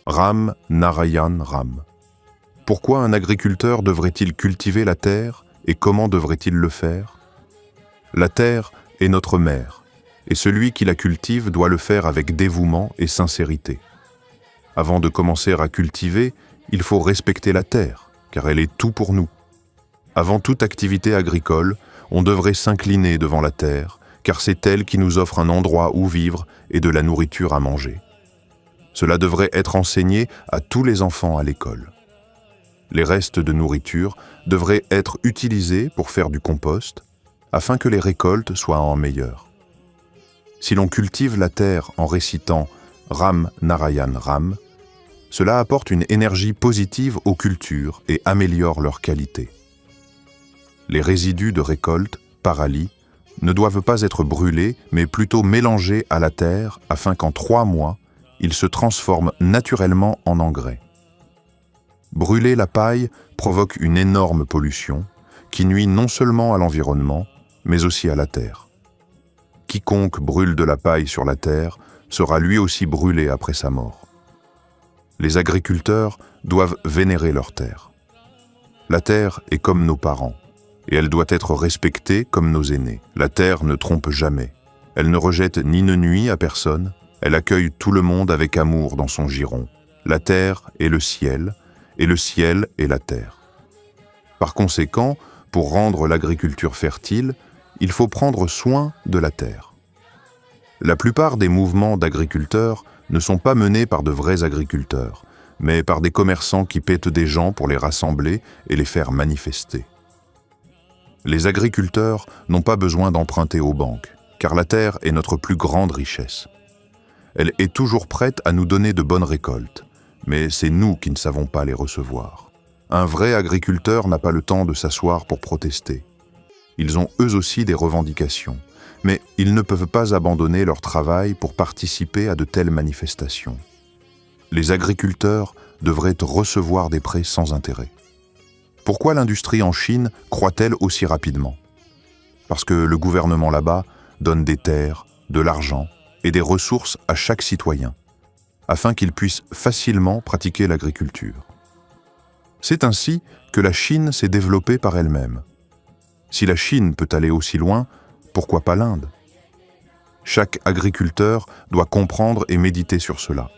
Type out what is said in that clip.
Ram Narayan Ram. Pourquoi un agriculteur devrait-il cultiver la terre et comment devrait-il le faire? La terre est notre mère, et celui qui la cultive doit le faire avec dévouement et sincérité. Avant de commencer à cultiver, il faut respecter la terre, car elle est tout pour nous. Avant toute activité agricole, on devrait s'incliner devant la terre, car c'est elle qui nous offre un endroit où vivre et de la nourriture à manger. Cela devrait être enseigné à tous les enfants à l'école. Les restes de nourriture devraient être utilisés pour faire du compost, afin que les récoltes soient en meilleures. Si l'on cultive la terre en récitant Ram Narayan Ram, cela apporte une énergie positive aux cultures et améliore leur qualité. Les résidus de récolte, parali, ne doivent pas être brûlés, mais plutôt mélangés à la terre afin qu'en 3 mois, ils se transforment naturellement en engrais. Brûler la paille provoque une énorme pollution qui nuit non seulement à l'environnement, mais aussi à la terre. Quiconque brûle de la paille sur la terre sera lui aussi brûlé après sa mort. Les agriculteurs doivent vénérer leur terre. La terre est comme nos parents, et elle doit être respectée comme nos aînés. La terre ne trompe jamais. Elle ne rejette ni ne nuit à personne. Elle accueille tout le monde avec amour dans son giron. La terre est le ciel, et le ciel est la terre. Par conséquent, pour rendre l'agriculture fertile, il faut prendre soin de la terre. La plupart des mouvements d'agriculteurs ne sont pas menés par de vrais agriculteurs, mais par des commerçants qui pètent des gens pour les rassembler et les faire manifester. Les agriculteurs n'ont pas besoin d'emprunter aux banques, car la terre est notre plus grande richesse. Elle est toujours prête à nous donner de bonnes récoltes, mais c'est nous qui ne savons pas les recevoir. Un vrai agriculteur n'a pas le temps de s'asseoir pour protester. Ils ont eux aussi des revendications, mais ils ne peuvent pas abandonner leur travail pour participer à de telles manifestations. Les agriculteurs devraient recevoir des prêts sans intérêt. Pourquoi l'industrie en Chine croît-elle aussi rapidement? Parce que le gouvernement là-bas donne des terres, de l'argent et des ressources à chaque citoyen, afin qu'il puisse facilement pratiquer l'agriculture. C'est ainsi que la Chine s'est développée par elle-même. Si la Chine peut aller aussi loin, pourquoi pas l'Inde? Chaque agriculteur doit comprendre et méditer sur cela.